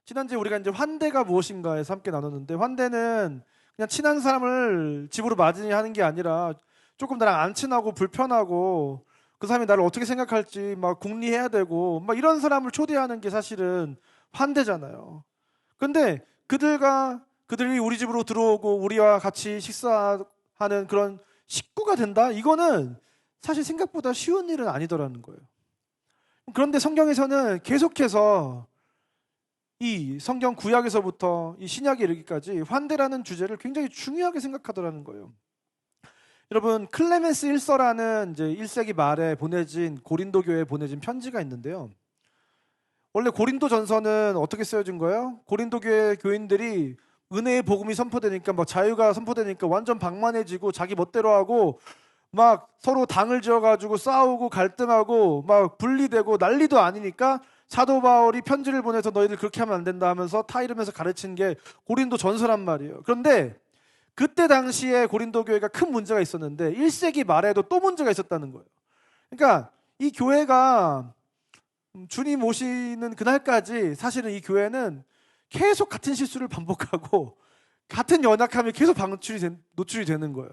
지난주에 우리가 이제 환대가 무엇인가에서 함께 나눴는데, 환대는 그냥 친한 사람을 집으로 맞이하는 게 아니라 조금 나랑 안 친하고 불편하고 그 사람이 나를 어떻게 생각할지 막 궁리해야 되고 막 이런 사람을 초대하는 게 사실은 환대잖아요. 근데 그들이 우리 집으로 들어오고 우리와 같이 식사하는 그런 식구가 된다? 이거는 사실 생각보다 쉬운 일은 아니더라는 거예요. 그런데 성경에서는 계속해서 이 성경 구약에서부터 이 신약에 이르기까지 환대라는 주제를 굉장히 중요하게 생각하더라는 거예요. 여러분, 클레멘스 1서라는 이제 1세기 말에 보내진 고린도 교회에 보내진 편지가 있는데요. 원래 고린도 전서는 어떻게 쓰여진 거예요? 고린도 교회 교인들이 은혜의 복음이 선포되니까 막 자유가 선포되니까 완전 방만해지고 자기 멋대로 하고 막 서로 당을 지어가지고 싸우고 갈등하고 막 분리되고 난리도 아니니까 사도 바울이 편지를 보내서 너희들 그렇게 하면 안 된다 하면서 타이르면서 가르친 게 고린도 전서란 말이에요. 그런데 그때 당시에 고린도 교회가 큰 문제가 있었는데 1세기 말에도 또 문제가 있었다는 거예요. 그러니까 이 교회가 주님 오시는 그날까지 사실은 이 교회는 계속 같은 실수를 반복하고 같은 연약함이 계속 노출이 되는 거예요.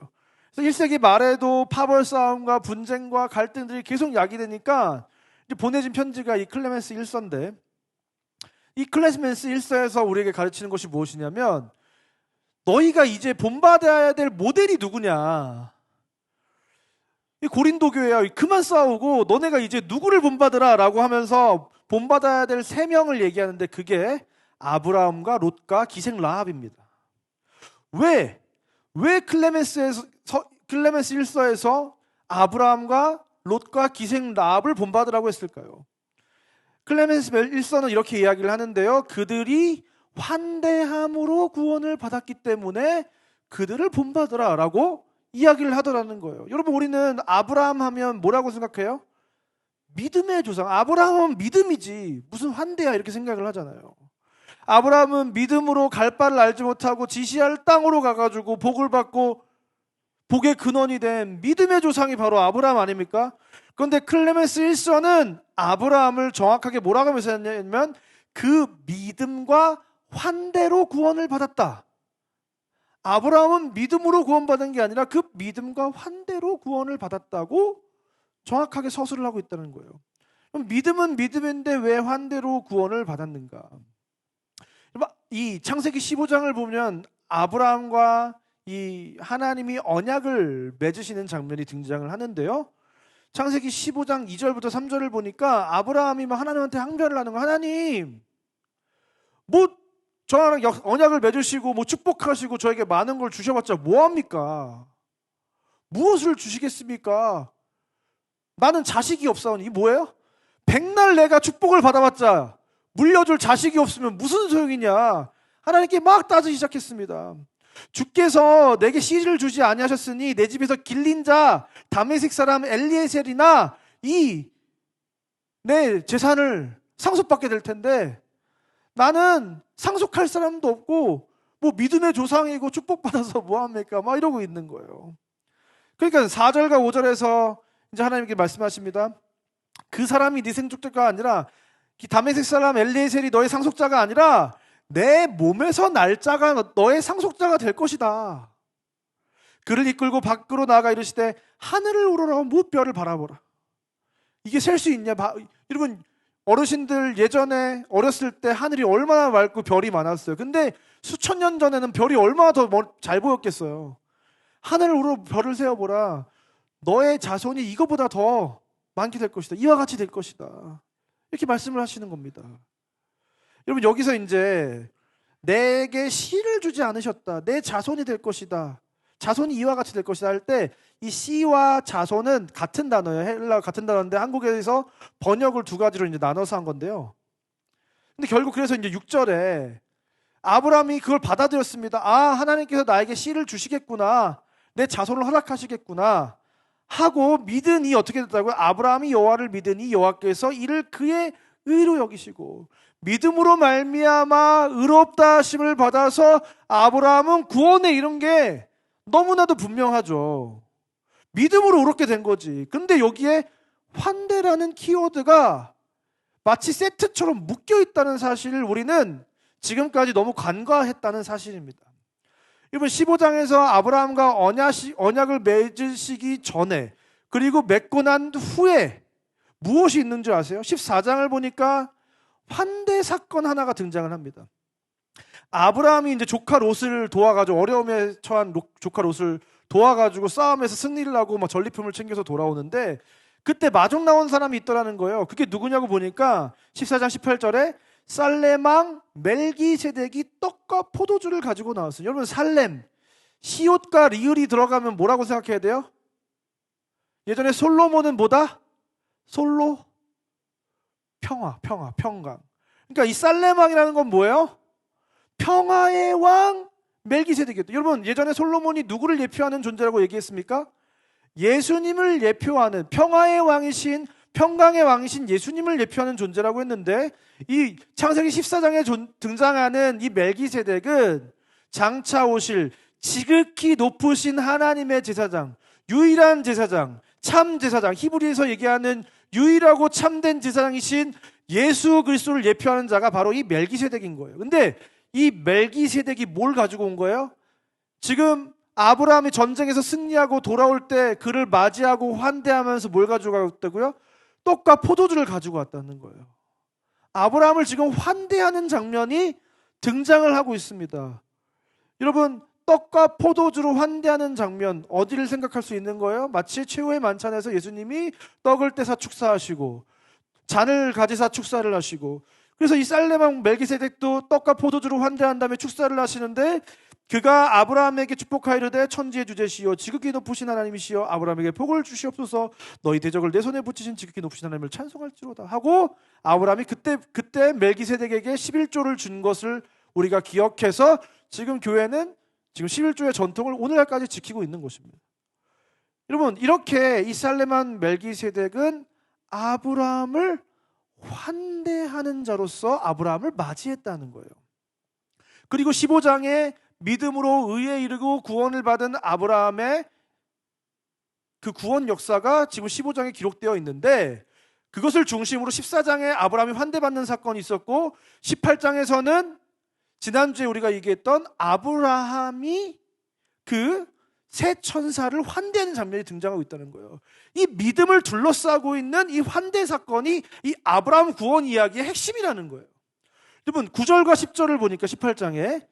그래서 1세기 말에도 파벌 싸움과 분쟁과 갈등들이 계속 야기되니까 이제 보내진 편지가 이 클레멘스 1서인데, 이 클레멘스 1서에서 우리에게 가르치는 것이 무엇이냐면, 너희가 이제 본받아야 될 모델이 누구냐, 이 고린도 교회야 그만 싸우고 너네가 이제 누구를 본받으라 라고 하면서 본받아야 될 세 명을 얘기하는데, 그게 아브라함과 롯과 기생 라합입니다. 왜 클레멘스 1서에서 아브라함과 롯과 기생 라합을 본받으라고 했을까요? 클레멘스 1서는 이렇게 이야기를 하는데요. 그들이 환대함으로 구원을 받았기 때문에 그들을 본받으라 라고 이야기를 하더라는 거예요. 여러분, 우리는 아브라함 하면 뭐라고 생각해요? 믿음의 조상. 아브라함은 믿음이지 무슨 환대야 이렇게 생각을 하잖아요. 아브라함은 믿음으로 갈 바를 알지 못하고 지시할 땅으로 가가지고 복을 받고 복의 근원이 된 믿음의 조상이 바로 아브라함 아닙니까? 그런데 클레멘스 1서는 아브라함을 정확하게 뭐라고 묘사했냐면 그 믿음과 환대로 구원을 받았다. 아브라함은 믿음으로 구원받은 게 아니라 그 믿음과 환대로 구원을 받았다고 정확하게 서술을 하고 있다는 거예요. 그럼 믿음은 믿음인데 왜 환대로 구원을 받았는가? 이 창세기 15장을 보면 아브라함과 이 하나님이 언약을 맺으시는 장면이 등장을 하는데요. 창세기 15장 2절부터 3절을 보니까 아브라함이 막 하나님한테 항변을 하는 거, 하나님 뭐 저랑 언약을 맺으시고 뭐 축복하시고 저에게 많은 걸 주셔봤자 뭐합니까? 무엇을 주시겠습니까? 나는 자식이 없사오니. 이 뭐예요? 백날 내가 축복을 받아봤자 물려줄 자식이 없으면 무슨 소용이냐. 하나님께 막 따지기 시작했습니다. 주께서 내게 씨를 주지 아니하셨으니 내 집에서 길린 자 다메섹 사람 엘리에셀이나 이 내 재산을 상속받게 될 텐데 나는 상속할 사람도 없고 뭐 믿음의 조상이고 축복받아서 뭐합니까? 막 이러고 있는 거예요. 그러니까 4절과 5절에서 이제 하나님께 말씀하십니다. 그 사람이 네 생족자가 아니라 다메섹 사람 엘리에셀이 너의 상속자가 아니라 내 몸에서 날 자가 너의 상속자가 될 것이다. 그를 이끌고 밖으로 나가 이르시되 하늘을 우러러 무별을 바라보라. 이게 셀 수 있냐? 여러분, 어르신들 예전에 어렸을 때 하늘이 얼마나 맑고 별이 많았어요. 근데 수천 년 전에는 별이 얼마나 더 잘 보였겠어요. 하늘을 우러러 별을 세어보라. 너의 자손이 이거보다 더 많게 될 것이다. 이와 같이 될 것이다. 이렇게 말씀을 하시는 겁니다. 여러분, 여기서 이제 내게 씨를 주지 않으셨다. 내 자손이 될 것이다. 자손이 이와 같이 될 것이다 할 때 이 씨와 자손은 같은 단어예요. 헬라 같은 단어인데 한국에서 번역을 두 가지로 이제 나눠서 한 건데요. 근데 결국 그래서 이제 6절에 아브라함이 그걸 받아들였습니다. 아, 하나님께서 나에게 씨를 주시겠구나. 내 자손을 허락하시겠구나. 하고 믿으니 어떻게 됐다고요? 아브라함이 여호와를 믿으니 여호와께서 이를 그의 의로 여기시고 믿음으로 말미암아 의롭다 하심을 받아서 아브라함은 구원에 이른 게 너무나도 분명하죠. 믿음으로 의롭게 된 거지. 근데 여기에 환대라는 키워드가 마치 세트처럼 묶여 있다는 사실을 우리는 지금까지 너무 간과했다는 사실입니다. 여러분 15장에서 아브라함과 언약을 맺으시기 전에 그리고 맺고 난 후에 무엇이 있는 줄 아세요? 14장을 보니까 환대 사건 하나가 등장을 합니다. 아브라함이 이제 조카 롯을 도와가지고 어려움에 처한 조카 롯을 도와가지고 싸움에서 승리를 하고 막 전리품을 챙겨서 돌아오는데 그때 마중 나온 사람이 있더라는 거예요. 그게 누구냐고 보니까 14장 18절에 살렘왕 멜기세덱이 떡과 포도주를 가지고 나왔어요. 여러분 살렘, 시옷과 리을이 들어가면 뭐라고 생각해야 돼요? 예전에 솔로몬은 뭐다? 솔로? 평강. 그러니까 이 살렘왕이라는 건 뭐예요? 평화의 왕 멜기세덱이었다. 여러분 예전에 솔로몬이 누구를 예표하는 존재라고 얘기했습니까? 예수님을 예표하는 평화의 왕이신 평강의 왕이신 예수님을 예표하는 존재라고 했는데 이 창세기 14장에 등장하는 이 멜기세덱은 장차 오실 지극히 높으신 하나님의 제사장, 유일한 제사장, 참 제사장, 히브리에서 얘기하는 유일하고 참된 제사장이신 예수 그리스도를 예표하는 자가 바로 이 멜기세덱인 거예요. 근데 이 멜기세덱이 뭘 가지고 온 거예요? 지금 아브라함이 전쟁에서 승리하고 돌아올 때 그를 맞이하고 환대하면서 뭘 가지고 왔다고요? 떡과 포도주를 가지고 왔다는 거예요. 아브라함을 지금 환대하는 장면이 등장을 하고 있습니다. 여러분 떡과 포도주로 환대하는 장면 어디를 생각할 수 있는 거예요? 마치 최후의 만찬에서 예수님이 떡을 떼사 축사하시고 잔을 가지사 축사를 하시고 그래서 이 살렘왕 멜기세덱도 떡과 포도주로 환대한 다음에 축사를 하시는데 그가 아브라함에게 축복하이르되 천지의 주제시요 지극히 높으신 하나님이시여 아브라함에게 복을 주시옵소서 너희 대적을 내 손에 붙이신 지극히 높으신 하나님을 찬송할지로다 하고 아브라함이 그때 멜기세덱에게 11조를 준 것을 우리가 기억해서 지금 교회는 지금 11조의 전통을 오늘날까지 지키고 있는 것입니다. 여러분 이렇게 이 살렘왕 멜기세덱은 아브라함을 환대하는 자로서 아브라함을 맞이했다는 거예요. 그리고 15장에 믿음으로 의에 이르고 구원을 받은 아브라함의 그 구원 역사가 지금 15장에 기록되어 있는데 그것을 중심으로 14장에 아브라함이 환대받는 사건이 있었고 18장에서는 지난주에 우리가 얘기했던 아브라함이 그 새 천사를 환대하는 장면이 등장하고 있다는 거예요. 이 믿음을 둘러싸고 있는 이 환대 사건이 이 아브라함 구원 이야기의 핵심이라는 거예요. 여러분 9절과 10절을 보니까 18장에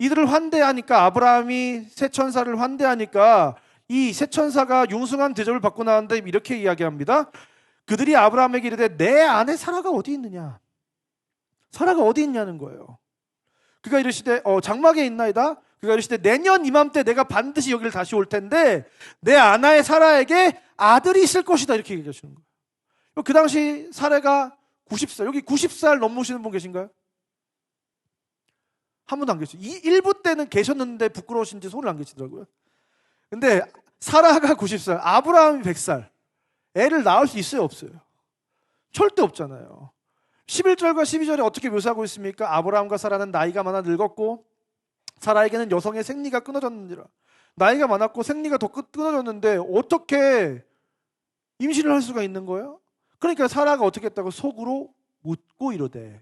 이들을 환대하니까 아브라함이 새 천사를 환대하니까 이 새 천사가 융숭한 대접을 받고 나왔는데 이렇게 이야기합니다. 그들이 아브라함에게 이르되 내 아내 사라가 어디 있느냐? 사라가 어디 있냐는 거예요. 그가 이르시되 장막에 있나이다. 그가 이르시되 내년 이맘때 내가 반드시 여기를 다시 올 텐데 내 아내의 사라에게 아들이 있을 것이다 이렇게 얘기하시는 거예요. 그 당시 사라가 90살 여기 90살 넘으시는 분 계신가요? 한 분도 안 계시죠. 이 일부 때는 계셨는데 부끄러우신지 손을 안 계시더라고요. 근데 사라가 90살, 아브라함이 100살. 애를 낳을 수 있어요, 없어요? 절대 없잖아요. 11절과 12절에 어떻게 묘사하고 있습니까? 아브라함과 사라는 나이가 많아 늙었고 사라에게는 여성의 생리가 끊어졌느니라. 나이가 많았고 생리가 더 끊어졌는데 어떻게 임신을 할 수가 있는 거예요? 그러니까 사라가 어떻게 했다고 속으로 묻고 이러되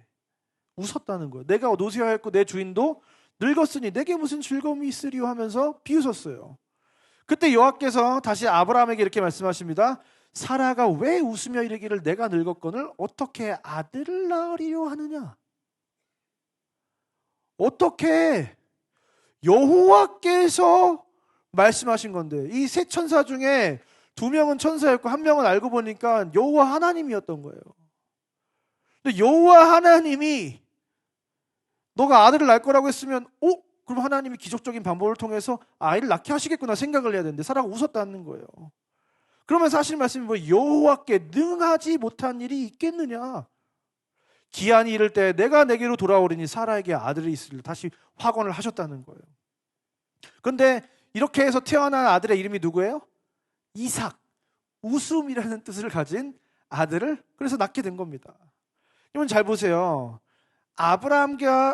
웃었다는 거예요. 내가 노쇠하였고 내 주인도 늙었으니 내게 무슨 즐거움이 있으리요 하면서 비웃었어요. 그때 여호와께서 다시 아브라함에게 이렇게 말씀하십니다. 사라가 왜 웃으며 이르기를 내가 늙었거늘 어떻게 아들을 낳으리요 하느냐? 어떻게 여호와께서 말씀하신 건데 이 세 천사 중에 2명은 천사였고 1명은 알고 보니까 여호와 하나님이었던 거예요. 근데 여호와 하나님이 너가 아들을 낳을 거라고 했으면 그럼 하나님이 기적적인 방법을 통해서 아이를 낳게 하시겠구나 생각을 해야 되는데 사라가 웃었다는 거예요. 그러면 사실 말씀이 뭐 여호와께 능하지 못한 일이 있겠느냐? 기한이 이를 때 내가 내게로 돌아오리니 사라에게 아들이 있으리라 다시 확언을 하셨다는 거예요. 그런데 이렇게 해서 태어난 아들의 이름이 누구예요? 이삭, 웃음이라는 뜻을 가진 아들을 그래서 낳게 된 겁니다. 여러분 잘 보세요.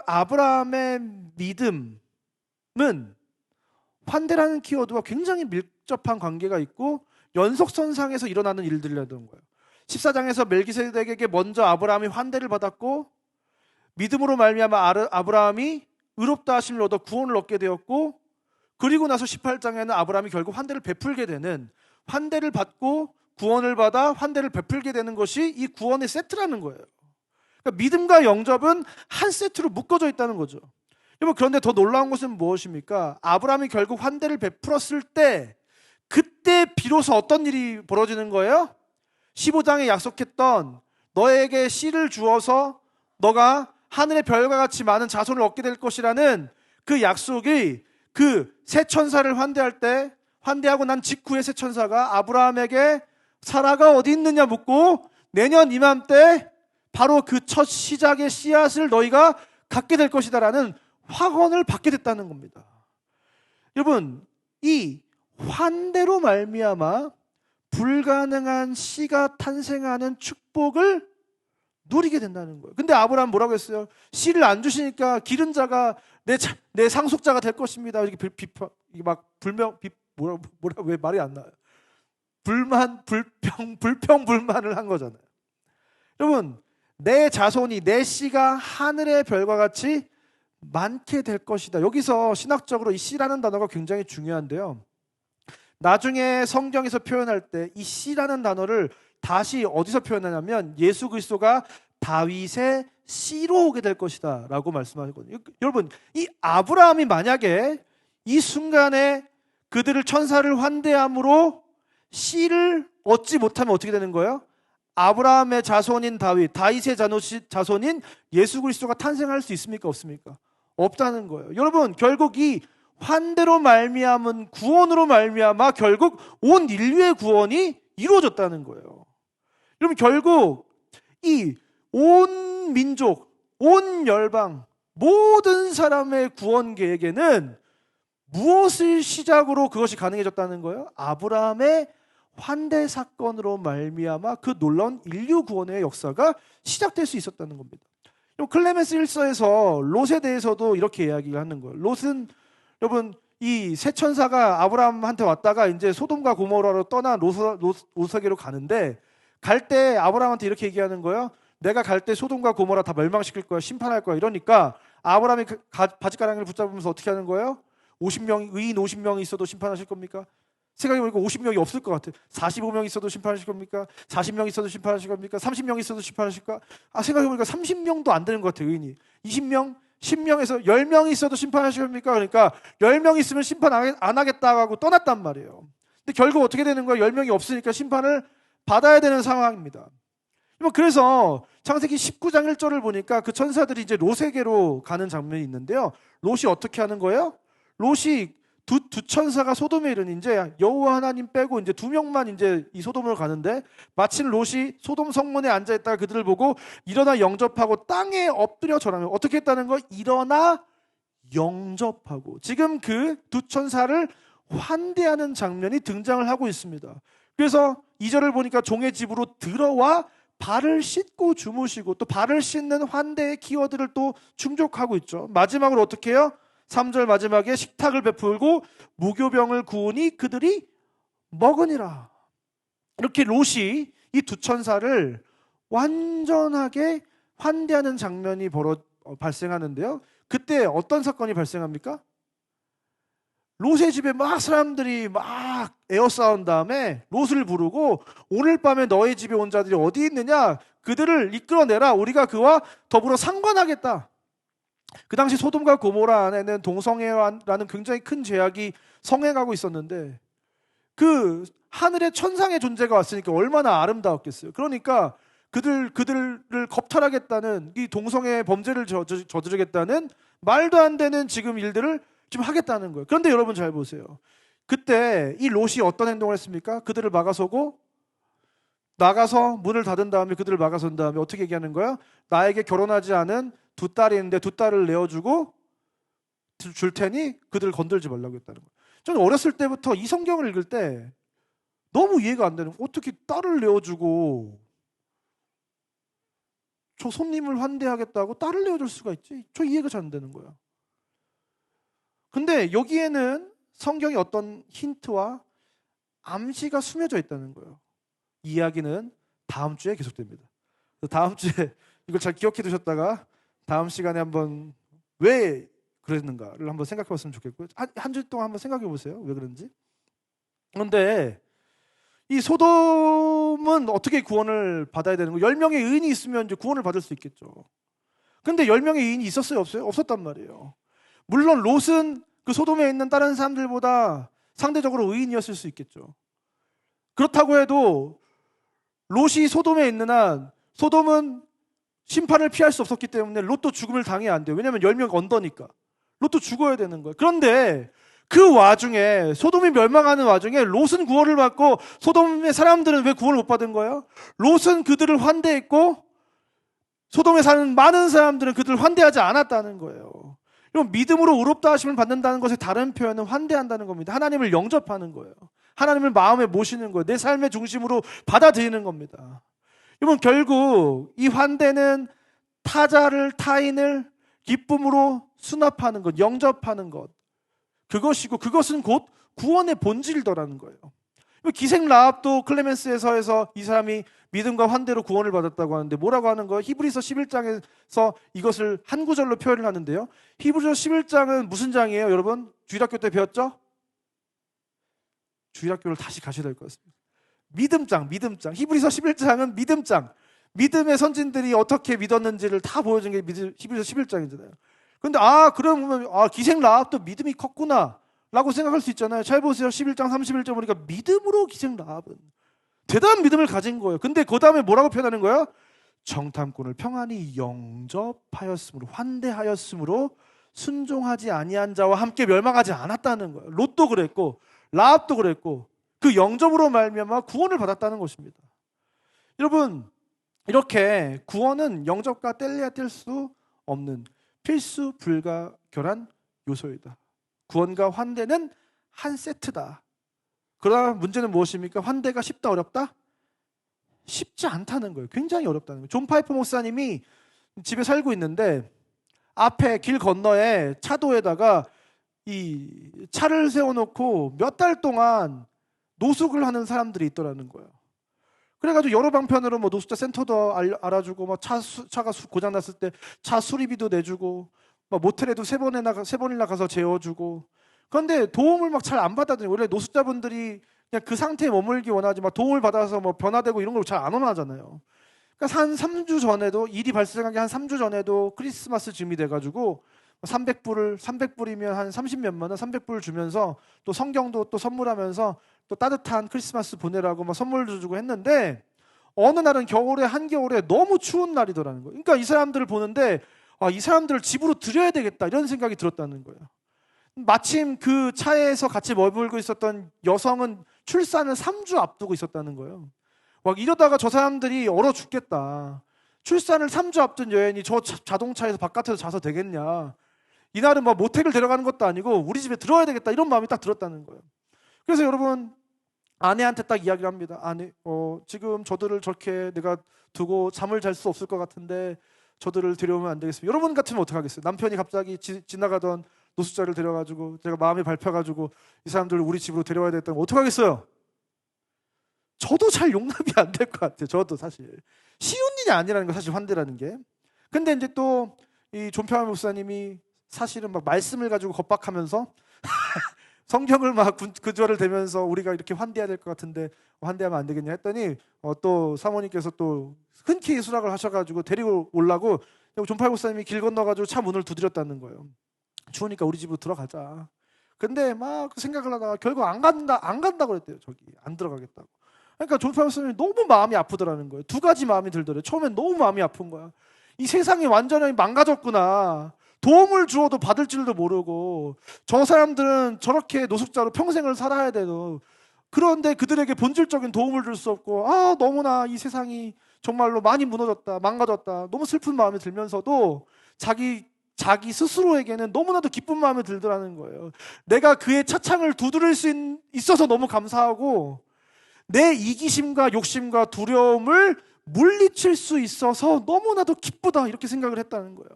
아브라함의 믿음은 환대라는 키워드와 굉장히 밀접한 관계가 있고 연속선상에서 일어나는 일들이라는 거예요. 14장에서 멜기세덱에게 먼저 아브라함이 환대를 받았고 믿음으로 말미암아 아브라함이 의롭다 하심을 얻어 구원을 얻게 되었고, 그리고 나서 18장에는 아브라함이 결국 환대를 베풀게 되는, 환대를 받고 구원을 받아 환대를 베풀게 되는 것이 이 구원의 세트라는 거예요. 그러니까 믿음과 영접은 한 세트로 묶어져 있다는 거죠. 여러분, 그런데 더 놀라운 것은 무엇입니까? 아브라함이 결국 환대를 베풀었을 때 그때 비로소 어떤 일이 벌어지는 거예요? 15장에 약속했던 너에게 씨를 주어서 너가 하늘의 별과 같이 많은 자손을 얻게 될 것이라는 그 약속이, 그 새 천사를 환대할 때, 환대하고 난 직후에 새 천사가 아브라함에게 사라가 어디 있느냐 묻고 내년 이맘때 바로 그 첫 시작의 씨앗을 너희가 갖게 될 것이다라는 확언을 받게 됐다는 겁니다. 여러분, 이 환대로 말미암아 불가능한 씨가 탄생하는 축복을 누리게 된다는 거예요. 근데 아브라함 뭐라고 했어요? 씨를 안 주시니까 기른 자가 내 상속자가 될 것입니다. 이렇게 뭐라고 왜 말이 안 나와요? 불평불만을 한 거잖아요. 여러분, 내 자손이, 내 씨가 하늘의 별과 같이 많게 될 것이다. 여기서 신학적으로 이 씨라는 단어가 굉장히 중요한데요. 나중에 성경에서 표현할 때 이 씨라는 단어를 다시 어디서 표현하냐면 예수 그리스도가 다윗의 씨로 오게 될 것이다 라고 말씀하거든요. 여러분, 이 아브라함이 만약에 이 순간에 그들을 천사를 환대함으로 씨를 얻지 못하면 어떻게 되는 거예요? 아브라함의 자손인 다윗의 자손인 예수 그리스도가 탄생할 수 있습니까? 없습니까? 없다는 거예요. 여러분, 결국 이 환대로 말미암은 구원으로 말미암아 결국 온 인류의 구원이 이루어졌다는 거예요. 여러분, 결국 이 온 민족, 온 열방, 모든 사람의 구원 계획에는 무엇을 시작으로 그것이 가능해졌다는 거예요? 아브라함의 환대 사건으로 말미암아 그 놀라운 인류 구원의 역사가 시작될 수 있었다는 겁니다. 클레멘스 1서에서 롯에 대해서도 이렇게 이야기를 하는 거예요. 롯은, 여러분, 이 새 천사가 아브라함한테 왔다가 이제 소돔과 고모라로 떠난 롯에게로 가는데, 갈 때 아브라함한테 이렇게 얘기하는 거예요. 내가 갈 때 소돔과 고모라 다 멸망시킬 거야, 심판할 거야. 이러니까 아브라함이 바짓가랑이를 붙잡으면서 어떻게 하는 거예요? 50명, 의인 50명이 있어도 심판하실 겁니까? 생각해보니까 50명이 없을 것 같아요. 45명 있어도 심판하실 겁니까? 40명 있어도 심판하실 겁니까? 30명 있어도 심판하실까? 생각해보니까 30명도 안 되는 것 같아요, 의인이. 20명? 10명에서 10명이 있어도 심판하실 겁니까? 그러니까 10명 있으면 심판 안 하겠다고 하고 떠났단 말이에요. 근데 결국 어떻게 되는 거예요? 10명이 없으니까 심판을 받아야 되는 상황입니다. 그래서 창세기 19장 1절을 보니까 그 천사들이 이제 롯에게로 가는 장면이 있는데요. 롯이 어떻게 하는 거예요? 롯이 두 천사가 소돔에 이르니 이제 여호와 하나님 빼고 이제 2명만 이제 이 소돔으로 가는데, 마침 롯이 소돔 성문에 앉아 있다가 그들을 보고 일어나 영접하고 땅에 엎드려 절하며, 어떻게 했다는 거? 일어나 영접하고. 지금 그 두 천사를 환대하는 장면이 등장을 하고 있습니다. 그래서 2절을 보니까 종의 집으로 들어와 발을 씻고 주무시고, 또 발을 씻는 환대의 키워드를 또 충족하고 있죠. 마지막으로 어떻게 해요? 3절 마지막에 식탁을 베풀고 무교병을 구우니 그들이 먹으니라. 이렇게 롯이 이 두 천사를 완전하게 환대하는 장면이 발생하는데요. 그때 어떤 사건이 발생합니까? 롯의 집에 막 사람들이 막 에워싸운 다음에 롯을 부르고, 오늘 밤에 너희 집에 온 자들이 어디 있느냐? 그들을 이끌어내라. 우리가 그와 더불어 상관하겠다. 그 당시 소돔과 고모라 안에는 동성애라는 굉장히 큰 죄악이 성행하고 있었는데, 그 하늘의 천상의 존재가 왔으니까 얼마나 아름다웠겠어요. 그러니까 그들을 겁탈하겠다는, 이 동성애 범죄를 저지르겠다는 말도 안 되는 지금 일들을 지금 하겠다는 거예요. 그런데 여러분 잘 보세요. 그때 이 롯이 어떤 행동을 했습니까? 그들을 막아서고 나가서 문을 닫은 다음에 그들을 막아선 다음에 어떻게 얘기하는 거야? 나에게 결혼하지 않은 두 딸이 있는데 두 딸을 내어주고 줄 테니 그들을 건들지 말라고 했다는 거예요. 저는 어렸을 때부터 이 성경을 읽을 때 너무 이해가 안 되는 거예요. 어떻게 딸을 내어주고 저 손님을 환대하겠다고 딸을 내어줄 수가 있지? 저 이해가 잘 안 되는 거예요. 근데 여기에는 성경이 어떤 힌트와 암시가 숨겨져 있다는 거예요. 이야기는 다음 주에 계속됩니다. 다음 주에 이걸 잘 기억해 두셨다가 다음 시간에 한번 왜 그랬는가를 한번 생각해 봤으면 좋겠고요. 한 주 동안 한번 생각해 보세요. 왜 그런지. 그런데 이 소돔은 어떻게 구원을 받아야 되는 거예요? 10명의 의인이 있으면 이제 구원을 받을 수 있겠죠. 근데 10명의 의인이 있었어요? 없어요? 없었단 말이에요. 물론 롯은 그 소돔에 있는 다른 사람들보다 상대적으로 의인이었을 수 있겠죠. 그렇다고 해도 롯이 소돔에 있는 한 소돔은 심판을 피할 수 없었기 때문에 롯도 죽음을 당해야 안 돼요. 왜냐하면 10명 언더니까. 롯도 죽어야 되는 거예요. 그런데 그 와중에 소돔이 멸망하는 와중에 롯은 구원을 받고 소돔의 사람들은 왜 구원을 못 받은 거예요? 롯은 그들을 환대했고 소돔에 사는 많은 사람들은 그들을 환대하지 않았다는 거예요. 이런 믿음으로 의롭다 하심을 받는다는 것의 다른 표현은 환대한다는 겁니다. 하나님을 영접하는 거예요. 하나님을 마음에 모시는 거예요. 내 삶의 중심으로 받아들이는 겁니다. 여러분, 결국 이 환대는 타인을 기쁨으로 수납하는 것, 영접하는 것, 그것이고 그것은 곧 구원의 본질이더라는 거예요. 기생 라합도 클레멘스에서 이 사람이 믿음과 환대로 구원을 받았다고 하는데 뭐라고 하는 거예요? 히브리서 11장에서 이것을 한 구절로 표현을 하는데요. 히브리서 11장은 무슨 장이에요? 여러분 주일학교 때 배웠죠? 주일학교를 다시 가셔야 될 것 같습니다. 믿음장. 히브리서 11장은 믿음장. 믿음의 선진들이 어떻게 믿었는지를 다 보여준 게 히브리서 11장이잖아요. 근데 그러면 기생 라합도 믿음이 컸구나 라고 생각할 수 있잖아요. 잘 보세요. 11장 31절 보니까 믿음으로 기생 라합은 대단한 믿음을 가진 거예요. 근데 그 다음에 뭐라고 표현하는 거예요? 정탐꾼을 평안히 영접하였으므로, 환대하였으므로 순종하지 아니한 자와 함께 멸망하지 않았다는 거예요. 롯도 그랬고 라합도 그랬고 그 영접으로 말미암아 구원을 받았다는 것입니다. 여러분, 이렇게 구원은 영접과 뗄래야 뗄 수 없는 필수 불가결한 요소이다. 구원과 환대는 한 세트다. 그러나 문제는 무엇입니까? 환대가 쉽다 어렵다? 쉽지 않다는 거예요. 굉장히 어렵다는 거예요. 존 파이프 목사님이 집에 살고 있는데 앞에 길 건너에 차도에다가 이 차를 세워놓고 몇 달 동안 노숙을 하는 사람들이 있더라는 거예요. 그래가지고 여러 방편으로 뭐 노숙자 센터도 알아주고, 뭐 차가 고장 났을 때 차 수리비도 내주고, 뭐 모텔에도 세 번이나 가서 재워주고. 그런데 도움을 막 잘 안 받아들이고, 원래 노숙자분들이 그냥 그 상태에 머물기 원하지 막 도움을 받아서 뭐 변화되고 이런 걸 잘 안 원하잖아요. 그러니까 한 3주 전에도, 일이 발생하기 한 3주 전에도 크리스마스 즈음이 돼가지고 300불이면 한 30몇만 원, 300불 주면서 또 성경도 또 선물하면서 또 따뜻한 크리스마스 보내라고 막 선물도 주고 했는데, 어느 날은 한겨울에 너무 추운 날이더라는 거예요. 그러니까 이 사람들을 보는데 이 사람들을 집으로 들여야 되겠다 이런 생각이 들었다는 거예요. 마침 그 차에서 같이 머물고 있었던 여성은 출산을 3주 앞두고 있었다는 거예요. 막 이러다가 저 사람들이 얼어 죽겠다. 출산을 3주 앞둔 여인이 저 자동차에서 바깥에서 자서 되겠냐. 이날은 뭐 모텔을 데려가는 것도 아니고 우리 집에 들어야 되겠다 이런 마음이 딱 들었다는 거예요. 그래서 여러분, 아내한테 딱 이야기를 합니다. 아내, 지금 저들을 저렇게 내가 두고 잠을 잘 수 없을 것 같은데 저들을 데려오면 안 되겠습니다. 여러분 같으면 어떻게 하겠어요? 남편이 갑자기 지나가던 노숙자를 데려가지고 제가 마음이 밟혀가지고 이 사람들을 우리 집으로 데려와야 되겠다면 어떻게 하겠어요? 저도 잘 용납이 안 될 것 같아요. 저도 사실 쉬운 일이 아니라는 거, 사실 환대라는 게. 근데 이제 또 이 존평화 목사님이 사실은 막 말씀을 가지고 겁박하면서 성경을 막 구절을 대면서 우리가 이렇게 환대해야 될 것 같은데 환대하면 안 되겠냐 했더니 또 사모님께서 또 흔쾌히 수락을 하셔가지고 데리고 오려고 존팔 목사님이 길 건너가지고 차 문을 두드렸다는 거예요. 추우니까 우리 집으로 들어가자. 근데 막 생각을 하다가 결국 안 간다고 그랬대요. 저기 안 들어가겠다고. 그러니까 존팔 목사님이 너무 마음이 아프더라는 거예요. 두 가지 마음이 들더래요. 처음엔 너무 마음이 아픈 거야. 이 세상이 완전히 망가졌구나. 도움을 주어도 받을 줄도 모르고 저 사람들은 저렇게 노숙자로 평생을 살아야 돼도, 그런데 그들에게 본질적인 도움을 줄 수 없고 너무나 이 세상이 정말로 많이 무너졌다, 망가졌다, 너무 슬픈 마음이 들면서도 자기 스스로에게는 너무나도 기쁜 마음이 들더라는 거예요. 내가 그의 차창을 두드릴 수 있어서 너무 감사하고 내 이기심과 욕심과 두려움을 물리칠 수 있어서 너무나도 기쁘다, 이렇게 생각을 했다는 거예요.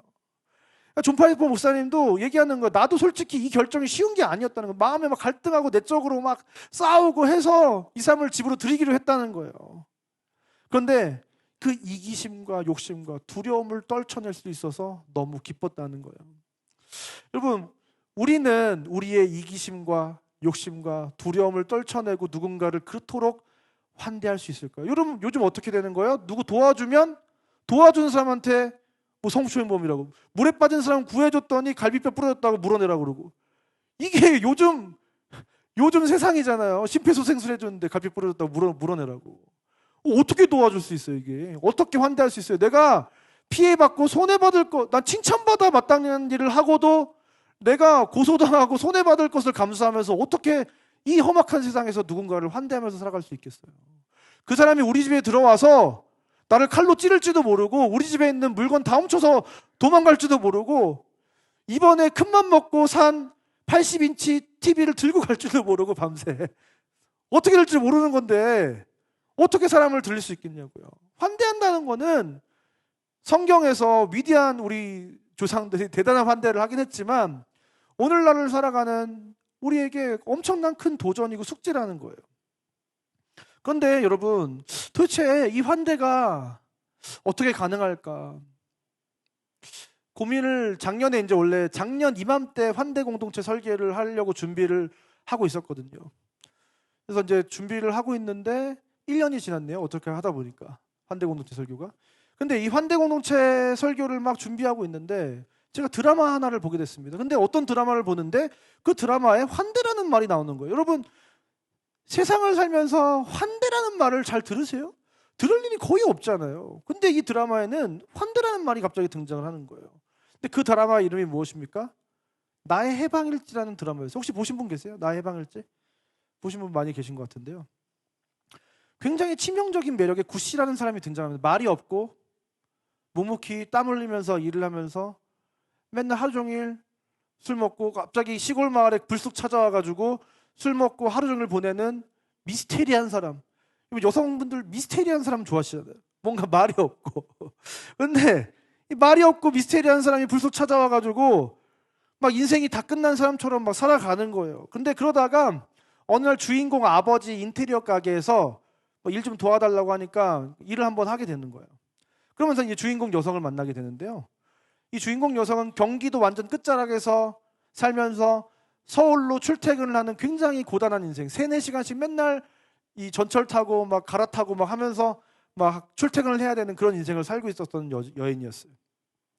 존 파이퍼 목사님도 얘기하는 거예요. 나도 솔직히 이 결정이 쉬운 게 아니었다는 거예요. 마음에 막 갈등하고 내적으로 막 싸우고 해서 이 사람을 집으로 들이기로 했다는 거예요. 그런데 그 이기심과 욕심과 두려움을 떨쳐낼 수 있어서 너무 기뻤다는 거예요. 여러분, 우리는 우리의 이기심과 욕심과 두려움을 떨쳐내고 누군가를 그토록 환대할 수 있을까요? 여러분, 요즘 어떻게 되는 거예요? 누구 도와주면 도와준 사람한테 뭐 성추행범이라고, 물에 빠진 사람 구해줬더니 갈비뼈 부러졌다고 물어내라고 그러고. 이게 요즘 세상이잖아요. 심폐소생술 해줬는데 갈비뼈 부러졌다고 물어내라고. 어떻게 도와줄 수 있어요, 이게? 어떻게 환대할 수 있어요? 내가 피해받고 손해받을 것, 난 칭찬받아 마땅한 일을 하고도 내가 고소당하고 손해받을 것을 감수하면서 어떻게 이 험악한 세상에서 누군가를 환대하면서 살아갈 수 있겠어요? 그 사람이 우리 집에 들어와서 나를 칼로 찌를지도 모르고 우리 집에 있는 물건 다 훔쳐서 도망갈지도 모르고 이번에 큰맘 먹고 산 80인치 TV를 들고 갈지도 모르고 밤새 어떻게 될지 모르는 건데 어떻게 사람을 들릴 수 있겠냐고요. 환대한다는 거는 성경에서 위대한 우리 조상들이 대단한 환대를 하긴 했지만 오늘날을 살아가는 우리에게 엄청난 큰 도전이고 숙제라는 거예요. 그런데 여러분, 도대체 이 환대가 어떻게 가능할까? 고민을 작년에 이제 원래 작년 이맘때 환대 공동체 설계를 하려고 준비를 하고 있었거든요. 그래서 이제 준비를 하고 있는데 1년이 지났네요. 어떻게 하다 보니까 환대 공동체 설교가. 근데 이 환대 공동체 설교를 막 준비하고 있는데 제가 드라마 하나를 보게 됐습니다. 근데 어떤 드라마를 보는데 그 드라마에 환대라는 말이 나오는 거예요. 여러분, 세상을 살면서 환대라는 말을 잘 들으세요? 들을 일이 거의 없잖아요. 근데 이 드라마에는 환대라는 말이 갑자기 등장을 하는 거예요. 근데 그 드라마 이름이 무엇입니까? 나의 해방일지라는 드라마였어요. 혹시 보신 분 계세요? 나의 해방일지? 보신 분 많이 계신 것 같은데요. 굉장히 치명적인 매력의 구씨라는 사람이 등장합니다. 말이 없고 묵묵히 땀 흘리면서 일을 하면서 맨날 하루 종일 술 먹고 갑자기 시골 마을에 불쑥 찾아와가지고 술 먹고 하루 종일 보내는 미스테리한 사람. 여성분들 미스테리한 사람 좋아하시잖아요. 뭔가 말이 없고. 근데 이 말이 없고 미스테리한 사람이 불쑥 찾아와가지고 막 인생이 다 끝난 사람처럼 막 살아가는 거예요. 근데 그러다가 어느 날 주인공 아버지 인테리어 가게에서 일 좀 도와달라고 하니까 일을 한번 하게 되는 거예요. 그러면서 이제 주인공 여성을 만나게 되는데요. 이 주인공 여성은 경기도 완전 끝자락에서 살면서 서울로 출퇴근을 하는 굉장히 고단한 인생, 3-4시간씩 맨날 이 전철 타고 막 갈아타고 막 하면서 막 출퇴근을 해야 되는 그런 인생을 살고 있었던 여인이었어요.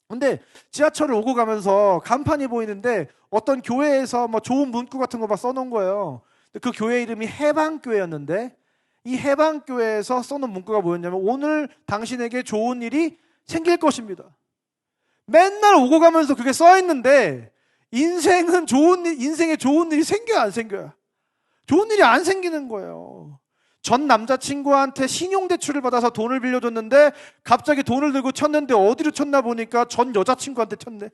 근데 지하철을 오고 가면서 간판이 보이는데 어떤 교회에서 뭐 좋은 문구 같은 거 막 써놓은 거예요. 그 교회 이름이 해방교회였는데 이 해방교회에서 써놓은 문구가 뭐였냐면 오늘 당신에게 좋은 일이 생길 것입니다. 맨날 오고 가면서 그게 써있는데 인생에 좋은 일이 생겨요, 안 생겨요? 좋은 일이 안 생기는 거예요. 전 남자친구한테 신용대출을 받아서 돈을 빌려줬는데 갑자기 돈을 들고 쳤는데 어디로 쳤나 보니까 전 여자친구한테 쳤네.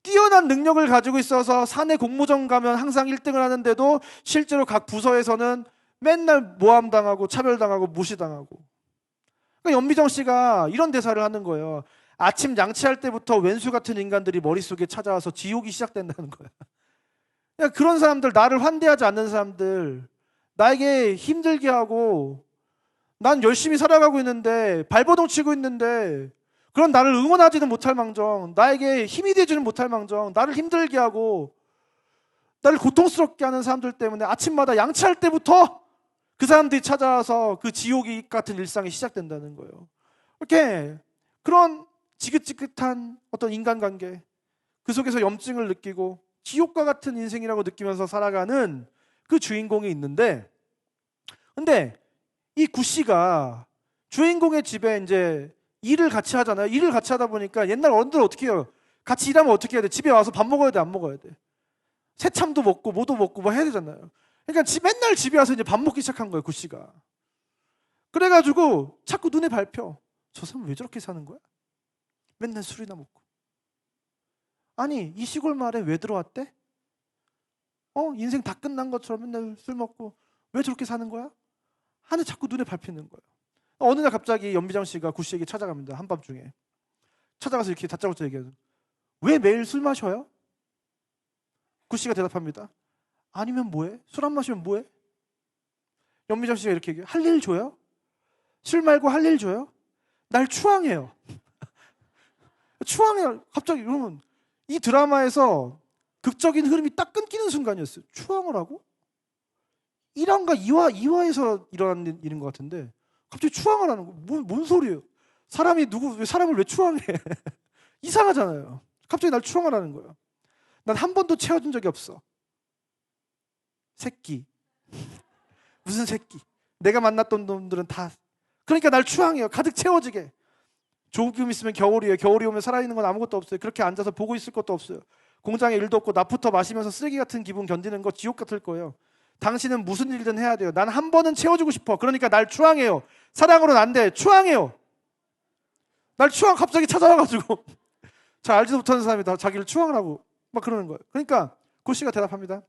뛰어난 능력을 가지고 있어서 사내 공모전 가면 항상 1등을 하는데도 실제로 각 부서에서는 맨날 모함당하고 차별당하고 무시당하고. 그러니까 연미정 씨가 이런 대사를 하는 거예요. 아침 양치할 때부터 왼수 같은 인간들이 머릿속에 찾아와서 지옥이 시작된다는 거야. 그냥 그런 사람들, 나를 환대하지 않는 사람들, 나에게 힘들게 하고 난 열심히 살아가고 있는데 발버둥 치고 있는데 그런 나를 응원하지는 못할 망정, 나에게 힘이 되지는 못할 망정, 나를 힘들게 하고 나를 고통스럽게 하는 사람들 때문에 아침마다 양치할 때부터 그 사람들이 찾아와서 그 지옥이 같은 일상이 시작된다는 거예요. 이렇게 그런 지긋지긋한 어떤 인간관계, 그 속에서 염증을 느끼고 지옥과 같은 인생이라고 느끼면서 살아가는 그 주인공이 있는데, 근데 이 구씨가 주인공의 집에 이제 일을 같이 하잖아요. 일을 같이 하다 보니까 옛날 어른들 어떻게 해요? 같이 일하면 어떻게 해야 돼? 집에 와서 밥 먹어야 돼? 안 먹어야 돼? 새참도 먹고 뭐도 먹고 뭐 해야 되잖아요. 그러니까 맨날 집에 와서 이제 밥 먹기 시작한 거예요, 구씨가. 그래가지고 자꾸 눈에 밟혀. 저 사람 왜 저렇게 사는 거야? 맨날 술이나 먹고. 아니, 이 시골 마을에 왜 들어왔대? 인생 다 끝난 것처럼 맨날 술 먹고 왜 저렇게 사는 거야? 하늘 자꾸 눈에 밟히는 거예요. 어느 날 갑자기 연비장 씨가 구 씨에게 찾아갑니다. 한밤중에. 찾아가서 이렇게 다짜고짜 얘기해요. 왜 매일 술 마셔요? 구 씨가 대답합니다. 아니면 뭐해? 술 안 마시면 뭐해? 연비장 씨가 이렇게 얘기해요. 할 일 줘요? 술 말고 할 일 줘요? 날 추앙해요. 추앙해요. 갑자기 여러분, 이 드라마에서 극적인 흐름이 딱 끊기는 순간이었어요. 추앙을 하고? 1화인가 2화에서 일어나는 일인 것 같은데 갑자기 추앙을 하는 거. 뭔 소리예요? 사람을 왜 추앙해? 이상하잖아요. 갑자기 날 추앙을 하는 거예요. 난 한 번도 채워준 적이 없어. 새끼. 무슨 새끼? 내가 만났던 놈들은 다. 그러니까 날 추앙해요. 가득 채워지게. 조금 있으면 겨울이에요. 겨울이 오면 살아있는 건 아무것도 없어요. 그렇게 앉아서 보고 있을 것도 없어요. 공장에 일도 없고 낮부터 마시면서 쓰레기 같은 기분 견디는 거 지옥 같을 거예요. 당신은 무슨 일이든 해야 돼요. 난 한 번은 채워주고 싶어. 그러니까 날 추앙해요. 사랑으로는 안 돼. 추앙해요. 날 갑자기 찾아와가지고 잘 알지도 못하는 사람이 다 자기를 추앙을 하고 막 그러는 거예요. 그러니까 고씨가 대답합니다.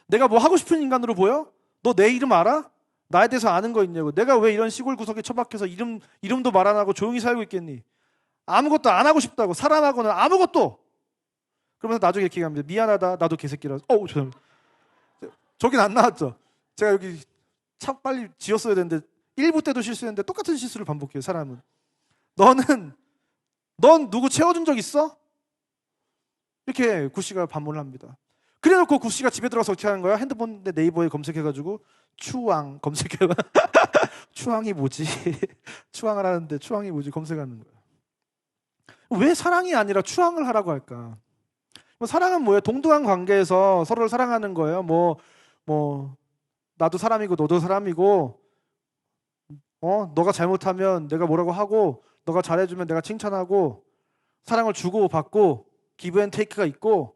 내가 뭐 하고 싶은 인간으로 보여? 너 내 이름 알아? 나에 대해서 아는 거 있냐고. 내가 왜 이런 시골 구석에 처박혀서 이름도 말 안 하고 조용히 살고 있겠니? 아무것도 안 하고 싶다고. 사람하고는 아무것도. 그러면서 나중에 이렇게 얘기합니다. 미안하다. 나도 개새끼라. 죄송합니다. 저긴 안 나왔죠. 제가 여기 참 빨리 지었어야 되는데 1부 때도 실수했는데 똑같은 실수를 반복해요. 사람은. 넌 누구 채워준 적 있어? 이렇게 구씨가 반문을 합니다. 그래놓고 구씨가 집에 들어가서 어떻게 하는 거야? 핸드폰 네이버에 검색해가지고 추앙 검색해봐. 추앙이 뭐지? 추앙을 하는데 추앙이 뭐지? 검색하는 거야. 왜 사랑이 아니라 추앙을 하라고 할까? 사랑은 뭐예요? 동등한 관계에서 서로를 사랑하는 거예요. 나도 사람이고 너도 사람이고, 너가 잘못하면 내가 뭐라고 하고, 너가 잘해주면 내가 칭찬하고, 사랑을 주고 받고, 기브 앤 테이크가 있고,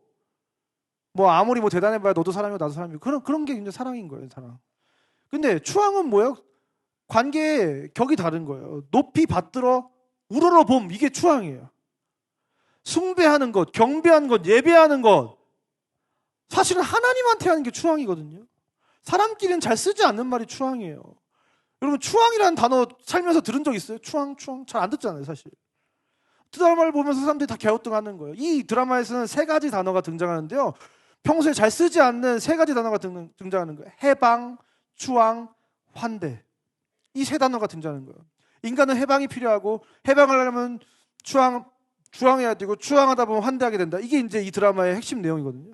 아무리 대단해봐야 너도 사람이고 나도 사람이고, 그런 게 이제 사랑인 거예요, 사랑. 근데 추앙은 뭐예요? 관계의 격이 다른 거예요. 높이 받들어 우러러 봄, 이게 추앙이에요. 숭배하는 것, 경배하는 것, 예배하는 것, 사실은 하나님한테 하는 게 추앙이거든요. 사람끼리는 잘 쓰지 않는 말이 추앙이에요. 여러분, 추앙이라는 단어 살면서 들은 적 있어요? 추앙 잘 안 듣잖아요, 사실. 드라마를 보면서 사람들이 다 갸우뚱하는 거예요. 이 드라마에서는 3가지 단어가 등장하는데요. 평소에 잘 쓰지 않는 3가지 단어가 등장하는 거예요. 해방, 추앙, 환대. 이 3단어가 등장하는 거예요. 인간은 해방이 필요하고, 해방을 하려면 추앙해야 되고, 추앙하다 보면 환대하게 된다. 이게 이제 이 드라마의 핵심 내용이거든요.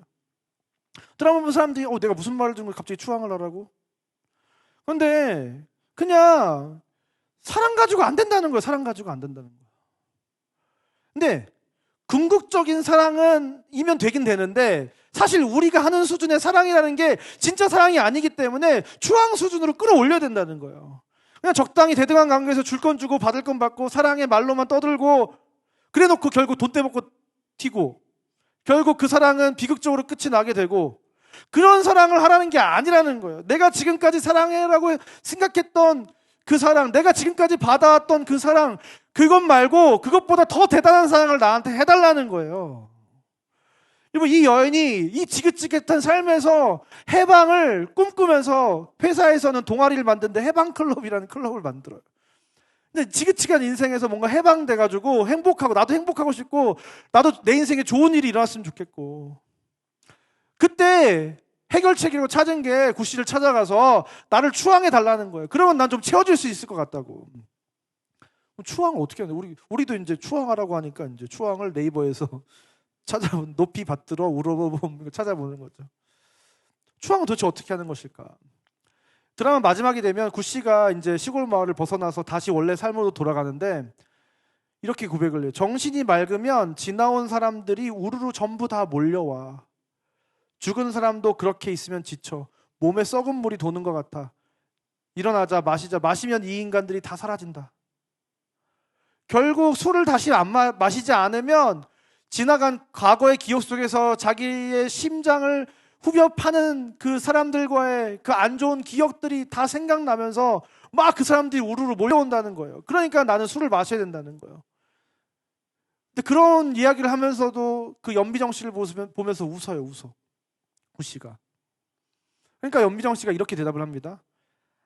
드라마 보면 사람들이 내가 무슨 말을 들으면 갑자기 추앙을 하라고? 그런데 그냥 사랑 가지고 안 된다는 거예요. 사랑 가지고 안 된다는 거예요. 근데 궁극적인 사랑이면 되긴 되는데 사실 우리가 하는 수준의 사랑이라는 게 진짜 사랑이 아니기 때문에 추앙 수준으로 끌어올려야 된다는 거예요. 그냥 적당히 대등한 관계에서 줄 건 주고 받을 건 받고 사랑의 말로만 떠들고 그래놓고 결국 돈 떼먹고 튀고 결국 그 사랑은 비극적으로 끝이 나게 되고 그런 사랑을 하라는 게 아니라는 거예요. 내가 지금까지 사랑해라고 생각했던 그 사랑, 내가 지금까지 받아왔던 그 사랑, 그것 말고 그것보다 더 대단한 사랑을 나한테 해달라는 거예요. 여러분, 이 여인이 이 지긋지긋한 삶에서 해방을 꿈꾸면서 회사에서는 동아리를 만드는데 해방클럽이라는 클럽을 만들어요. 근데 지긋지긋한 인생에서 뭔가 해방돼가지고 행복하고 나도 행복하고 싶고 나도 내 인생에 좋은 일이 일어났으면 좋겠고 그때 해결책이라고 찾은 게 구씨를 찾아가서 나를 추앙해 달라는 거예요. 그러면 난 좀 채워줄 수 있을 것 같다고. 추앙을 어떻게 하냐? 우리도 이제 추앙하라고 하니까 이제 추앙을 네이버에서 찾아본 높이 받들어 우러보면 찾아보는 거죠. 추앙은 도대체 어떻게 하는 것일까? 드라마 마지막이 되면 구씨가 이제 시골 마을을 벗어나서 다시 원래 삶으로 돌아가는데 이렇게 고백을 해요. 정신이 맑으면 지나온 사람들이 우르르 전부 다 몰려와. 죽은 사람도 그렇게 있으면 지쳐. 몸에 썩은 물이 도는 것 같아. 일어나자 마시자. 마시면 이 인간들이 다 사라진다. 결국 술을 다시 마시지 않으면 지나간 과거의 기억 속에서 자기의 심장을 후벼 파는 그 사람들과의 그 안 좋은 기억들이 다 생각나면서 막 그 사람들이 우르르 몰려온다는 거예요. 그러니까 나는 술을 마셔야 된다는 거예요. 근데 그런 이야기를 하면서도 그 연비정 씨를 보면서 웃어요. 구씨가. 그러니까 연비정 씨가 이렇게 대답을 합니다.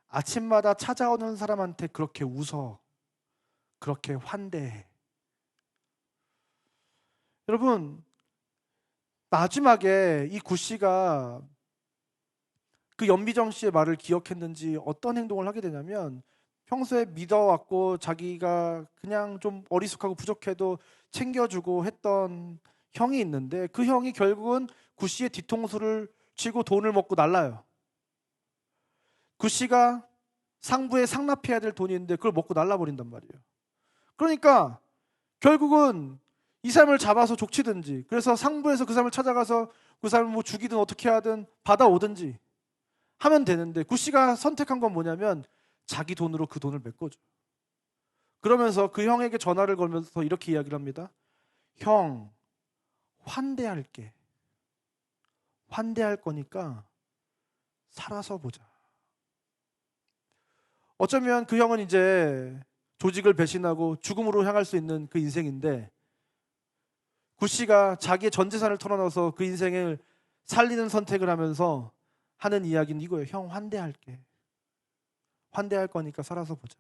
아침마다 찾아오는 사람한테 그렇게 웃어. 그렇게 환대해. 여러분, 마지막에 이 구씨가 그 연비정 씨의 말을 기억했는지 어떤 행동을 하게 되냐면 평소에 믿어왔고 자기가 그냥 좀 어리숙하고 부족해도 챙겨주고 했던 형이 있는데 그 형이 결국은 구씨의 뒤통수를 치고 돈을 먹고 날라요. 구씨가 상부에 상납해야 될 돈이 있는데 그걸 먹고 날라버린단 말이에요. 그러니까 결국은 이 사람을 잡아서 족치든지, 그래서 상부에서 그 사람을 찾아가서 그 사람을 뭐 죽이든 어떻게 하든 받아오든지 하면 되는데, 구씨가 선택한 건 뭐냐면 자기 돈으로 그 돈을 메꿔줘. 그러면서 그 형에게 전화를 걸면서 이렇게 이야기를 합니다. 형, 환대할게. 환대할 거니까 살아서 보자. 어쩌면 그 형은 이제 조직을 배신하고 죽음으로 향할 수 있는 그 인생인데, 구씨가 자기의 전 재산을 털어넣어서 그 인생을 살리는 선택을 하면서 하는 이야기는 이거예요. 형, 환대할게. 환대할 거니까 살아서 보자.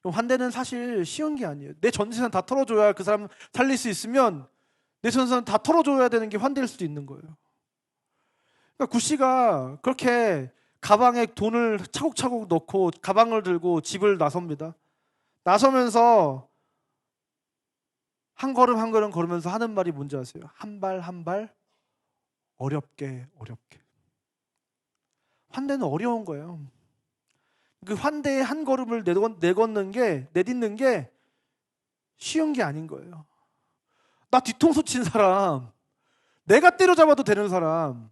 환대는 사실 쉬운 게 아니에요. 내 전 재산 다 털어줘야 그 사람 살릴 수 있으면 내 전 재산 다 털어줘야 되는 게 환대일 수도 있는 거예요. 그러니까 구씨가 그렇게 가방에 돈을 차곡차곡 넣고 가방을 들고 집을 나섭니다. 나서면서 한 걸음 한 걸음 걸으면서 하는 말이 뭔지 아세요? 한 발 한 발 어렵게. 환대는 어려운 거예요. 그 환대의 한 걸음을 내딛는 게 쉬운 게 아닌 거예요. 나 뒤통수 친 사람, 내가 때려잡아도 되는 사람,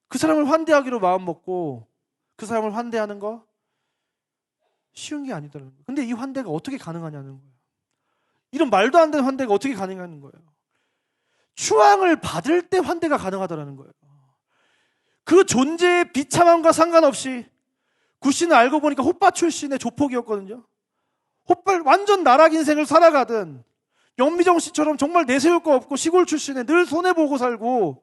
그 사람을 환대하기로 마음 먹고 그 사람을 환대하는 거 쉬운 게 아니더라는 거예요. 근데 이 환대가 어떻게 가능하냐는 거예요. 이런 말도 안 되는 환대가 어떻게 가능하는 거예요. 추앙을 받을 때 환대가 가능하다는 거예요. 그 존재의 비참함과 상관없이, 구씨는 알고 보니까 호빠 출신의 조폭이었거든요. 완전 나락 인생을 살아가든, 연미정 씨처럼 정말 내세울 거 없고 시골 출신에 늘 손해보고 살고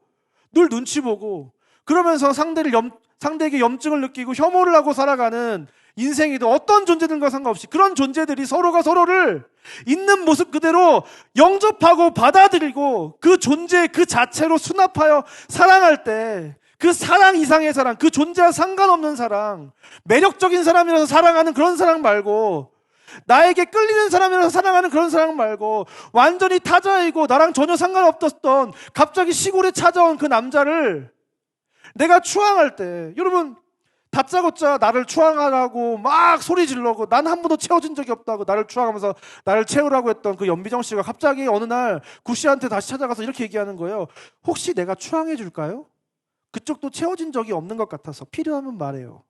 늘 눈치 보고 그러면서 상대에게 염증을 느끼고 혐오를 하고 살아가는 인생이든 어떤 존재들과 상관없이 그런 존재들이 서로가 서로를 있는 모습 그대로 영접하고 받아들이고 그 존재 그 자체로 수납하여 사랑할 때, 그 사랑 이상의 사랑, 그 존재와 상관없는 사랑, 매력적인 사람이라서 사랑하는 그런 사랑 말고, 나에게 끌리는 사람이라서 사랑하는 그런 사랑 말고, 완전히 타자이고 나랑 전혀 상관없었던 갑자기 시골에 찾아온 그 남자를 내가 추앙할 때, 여러분 다짜고짜 나를 추앙하라고 막 소리 지르고 난 한 번도 채워진 적이 없다고 나를 추앙하면서 나를 채우라고 했던 그 연미정 씨가 갑자기 어느 날 구씨한테 다시 찾아가서 이렇게 얘기하는 거예요. 혹시 내가 추앙해 줄까요? 그쪽도 채워진 적이 없는 것 같아서 필요하면 말해요.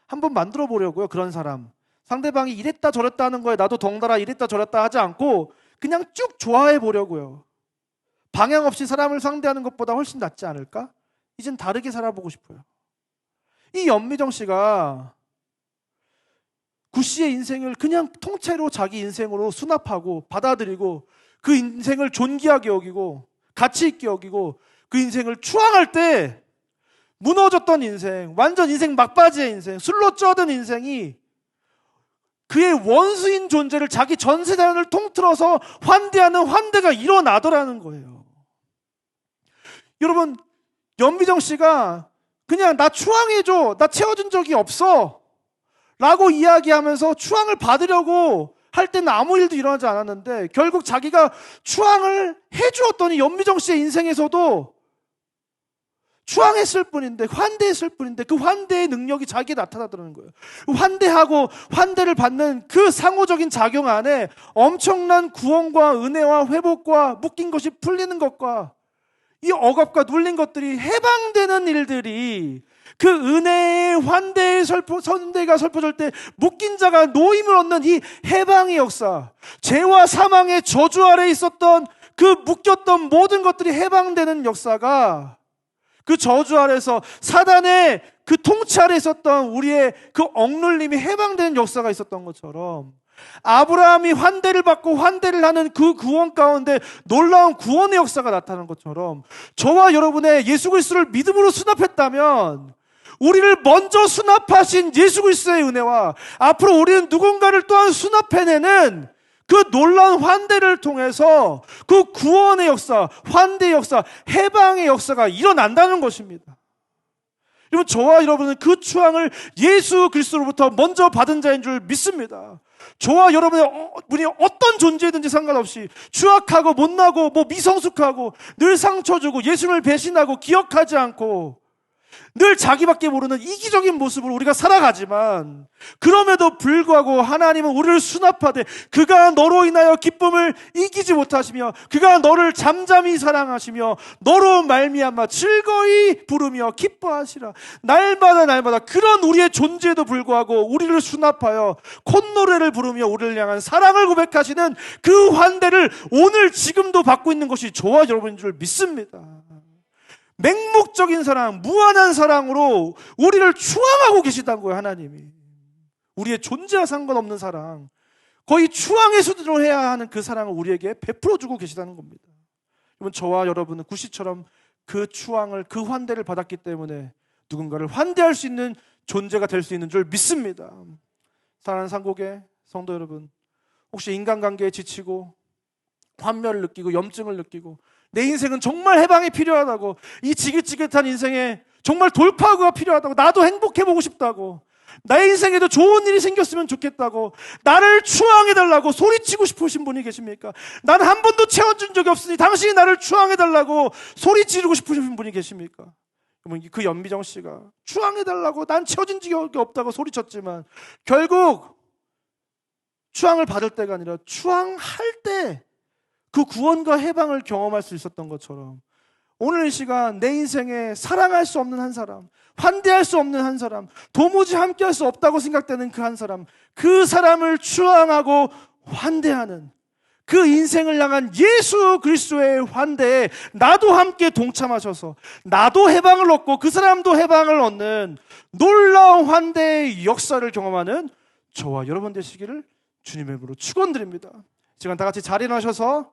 한번 만들어 보려고요. 그런 사람, 상대방이 이랬다 저랬다 하는 거에 나도 덩달아 이랬다 저랬다 하지 않고 그냥 쭉 좋아해 보려고요. 방향 없이 사람을 상대하는 것보다 훨씬 낫지 않을까? 이젠 다르게 살아보고 싶어요. 이 연미정 씨가 구씨의 인생을 그냥 통째로 자기 인생으로 수납하고 받아들이고 그 인생을 존귀하게 여기고 가치 있게 여기고 그 인생을 추앙할 때 무너졌던 인생, 완전 인생 막바지의 인생, 술로 쪄든 인생이 그의 원수인 존재를 자기 전 세상을 통틀어서 환대하는 환대가 일어나더라는 거예요. 여러분, 연미정 씨가 그냥 나 추앙해줘, 나 채워준 적이 없어 라고 이야기하면서 추앙을 받으려고 할 때는 아무 일도 일어나지 않았는데, 결국 자기가 추앙을 해주었더니 연미정 씨의 인생에서도 추앙했을 뿐인데, 환대했을 뿐인데 그 환대의 능력이 자기에 나타나더라는 거예요. 환대하고 환대를 받는 그 상호적인 작용 안에 엄청난 구원과 은혜와 회복과 묶인 것이 풀리는 것과 이 억압과 눌린 것들이 해방되는 일들이, 그 은혜의 환대의 선대가 설포될 때 묶인 자가 노임을 얻는 이 해방의 역사, 죄와 사망의 저주 아래 있었던 그 묶였던 모든 것들이 해방되는 역사가, 그 저주 아래서 사단의 그 통치 아래 있었던 우리의 그 억눌림이 해방되는 역사가 있었던 것처럼, 아브라함이 환대를 받고 환대를 하는 그 구원 가운데 놀라운 구원의 역사가 나타나는 것처럼, 저와 여러분의 예수 그리스도를 믿음으로 수납했다면 우리를 먼저 수납하신 예수 그리스도의 은혜와 앞으로 우리는 누군가를 또한 수납해내는 그 놀라운 환대를 통해서 그 구원의 역사, 환대의 역사, 해방의 역사가 일어난다는 것입니다. 여러분, 저와 여러분은 그 추앙을 예수 그리스도로부터 먼저 받은 자인 줄 믿습니다. 저와 여러분이 어떤 존재든지 상관없이 추악하고 못나고 미성숙하고 늘 상처 주고 예수를 배신하고 기억하지 않고 늘 자기밖에 모르는 이기적인 모습으로 우리가 살아가지만, 그럼에도 불구하고 하나님은 우리를 수납하되 그가 너로 인하여 기쁨을 이기지 못하시며 그가 너를 잠잠히 사랑하시며 너로 말미암아 즐거이 부르며 기뻐하시라. 날마다 그런 우리의 존재에도 불구하고 우리를 수납하여 콧노래를 부르며 우리를 향한 사랑을 고백하시는 그 환대를 오늘 지금도 받고 있는 것이 저와 여러분인 줄 믿습니다. 맹목적인 사랑, 무한한 사랑으로 우리를 추앙하고 계시다는 거예요. 하나님이 우리의 존재와 상관없는 사랑, 거의 추앙의 수준으로 해야 하는 그 사랑을 우리에게 베풀어 주고 계시다는 겁니다. 여러분, 저와 여러분은 구시처럼 그 추앙을, 그 환대를 받았기 때문에 누군가를 환대할 수 있는 존재가 될 수 있는 줄 믿습니다. 사랑하는 상고계 성도 여러분, 혹시 인간관계에 지치고 환멸을 느끼고 염증을 느끼고 내 인생은 정말 해방이 필요하다고, 이 지긋지긋한 인생에 정말 돌파구가 필요하다고, 나도 행복해보고 싶다고, 나의 인생에도 좋은 일이 생겼으면 좋겠다고, 나를 추앙해달라고 소리치고 싶으신 분이 계십니까? 난 한 번도 채워준 적이 없으니 당신이 나를 추앙해달라고 소리 지르고 싶으신 분이 계십니까? 그 연미정 씨가 추앙해달라고 난 채워진 적이 없다고 소리쳤지만 결국 추앙을 받을 때가 아니라 추앙할 때 그 구원과 해방을 경험할 수 있었던 것처럼, 오늘 이 시간 내 인생에 사랑할 수 없는 한 사람, 환대할 수 없는 한 사람, 도무지 함께할 수 없다고 생각되는 그 한 사람, 그 사람을 추앙하고 환대하는 그 인생을 향한 예수 그리스도의 환대에 나도 함께 동참하셔서 나도 해방을 얻고 그 사람도 해방을 얻는 놀라운 환대의 역사를 경험하는 저와 여러분 되시기를 주님의 이름으로 축원드립니다. 시간 다 같이 자리에 나셔서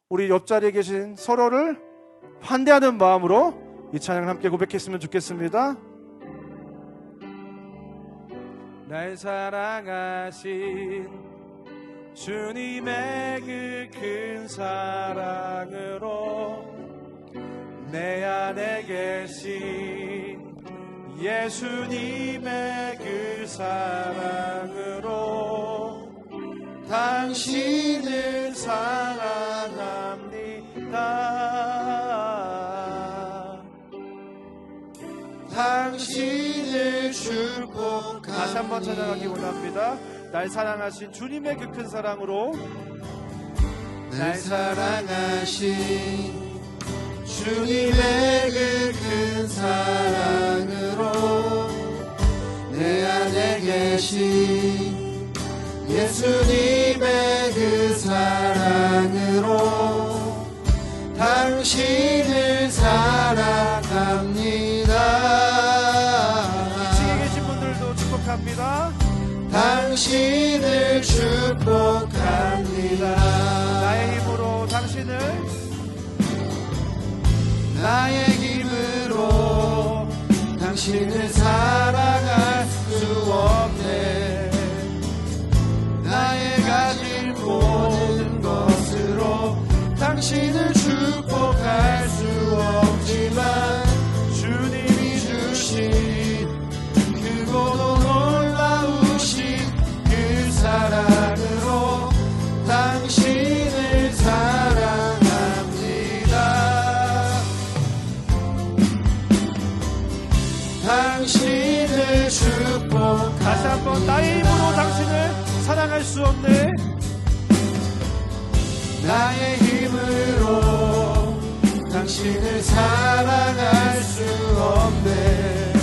우리 옆자리에 계신 서로를 환대하는 마음으로 이 찬양을 함께 고백했으면 좋겠습니다. 날 사랑하신 주님의 그 큰 사랑으로 내 안에 계신 예수님의 그 사랑으로 당신을 사랑합니다. 당신을 축복합니다. 다시 한번 찬양하기 원합니다. 날 사랑하신 주님의 그 큰 사랑으로, 날 사랑하신 주님의 그 큰 사랑으로 내 안에 계신 예수님의 그 사랑으로 당신을 사랑합니다. 2층에 계신 분들도 축복합니다. 당신을 축복합니다. 나의 힘으로 당신을, 나의 힘으로 당신을 사랑할 수 없네. 나의 가진 모든 것으로 당신을 축복할 수 없지만 주님이 주신 크고도 놀라우신 그 사랑으로 당신을 사랑합니다. 당신을 축복합니다. 다시 한번, 나의 힘으로 당신을 사랑할 수 없네. 나의 힘으로 당신을 사랑할 수 없네.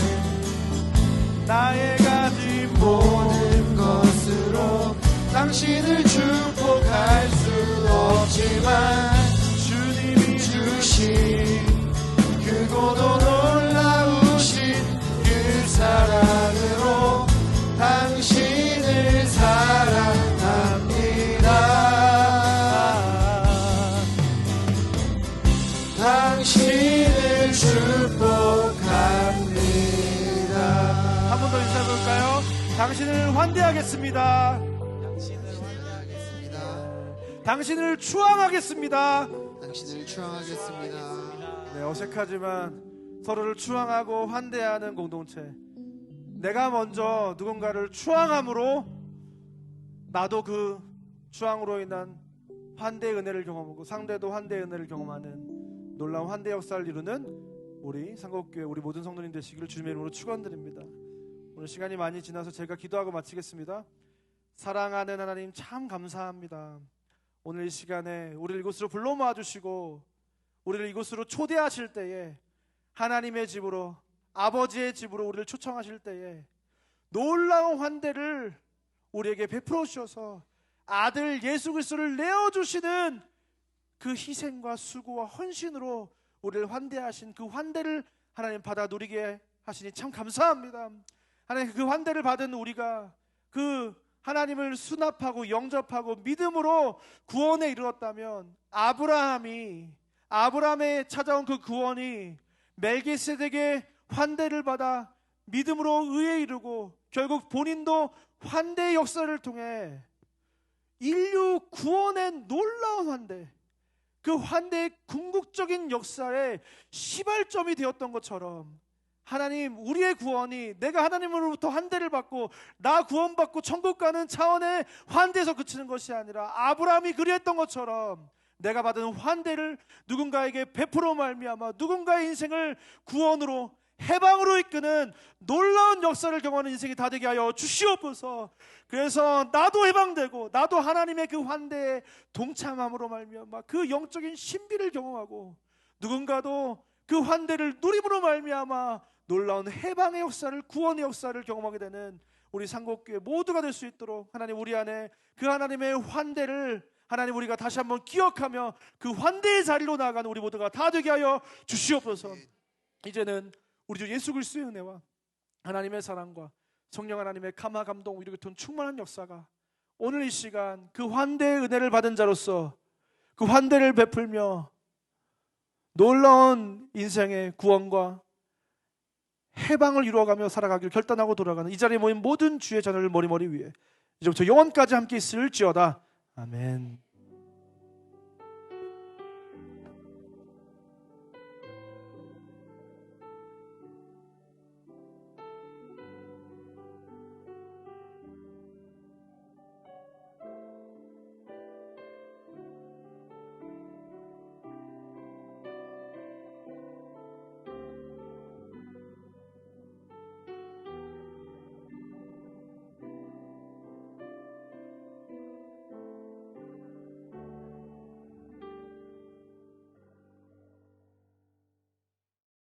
나의 가진 모든 것으로 당신을 축복할 수 없지만 주님이 주신 크고도 놀라우신 그 사랑으로 당신을 사랑합니다. 당신을 축복합니다. 한 번 더 인사해볼까요? 당신을 환대하겠습니다. 당신을 추앙하겠습니다. 당신을 추앙하겠습니다. 네, 어색하지만 서로를 추앙하고 환대하는 공동체. 내가 먼저 누군가를 추앙함으로 나도 그 추앙으로 인한 환대의 은혜를 경험하고 상대도 환대의 은혜를 경험하는 놀라운 환대 역사를 이루는 우리 상곡교회 우리 모든 성도님 되시기를 주님의 이름으로 축원드립니다. 오늘 시간이 많이 지나서 제가 기도하고 마치겠습니다. 사랑하는 하나님 참 감사합니다. 오늘 이 시간에 우리를 이곳으로 불러 모아주시고 우리를 이곳으로 초대하실 때에 하나님의 집으로 아버지의 집으로 우리를 초청하실 때에 놀라운 환대를 우리에게 베풀어 주셔서 아들 예수 그리스도를 내어주시는 그 희생과 수고와 헌신으로 우리를 환대하신 그 환대를 하나님 받아 누리게 하시니 참 감사합니다. 하나님 그 환대를 받은 우리가 그 하나님을 수납하고 영접하고 믿음으로 구원에 이르렀다면 아브라함에 찾아온 그 구원이 멜기세덱의 환대를 받아 믿음으로 의에 이르고 결국 본인도 환대의 역사를 통해 인류 구원의 놀라운 환대, 그 환대의 궁극적인 역사의 시발점이 되었던 것처럼 하나님 우리의 구원이 내가 하나님으로부터 환대를 받고 나 구원받고 천국 가는 차원의 환대에서 그치는 것이 아니라 아브라함이 그리했던 것처럼 내가 받은 환대를 누군가에게 베풀어 말미암아 누군가의 인생을 구원으로 해방으로 이끄는 놀라운 역사를 경험하는 인생이 다 되게 하여 주시옵소서. 그래서 나도 해방되고 나도 하나님의 그 환대에 동참함으로 말미암아 그 영적인 신비를 경험하고 누군가도 그 환대를 누림으로 말미암아 놀라운 해방의 역사를 구원의 역사를 경험하게 되는 우리 상곡교회 모두가 될 수 있도록 하나님 우리 안에 그 하나님의 환대를 하나님 우리가 다시 한번 기억하며 그 환대의 자리로 나아가는 우리 모두가 다 되게 하여 주시옵소서. 이제는 우리 주 예수 그리스도의 은혜와 하나님의 사랑과 성령 하나님의 감화 감동 위로 교통 충만한 역사가 오늘 이 시간 그 환대의 은혜를 받은 자로서 그 환대를 베풀며 놀라운 인생의 구원과 해방을 이루어가며 살아가기를 결단하고 돌아가는 이 자리에 모인 모든 주의 자녀를 머리머리 위에 이제부터 영원까지 함께 있을지어다. 아멘.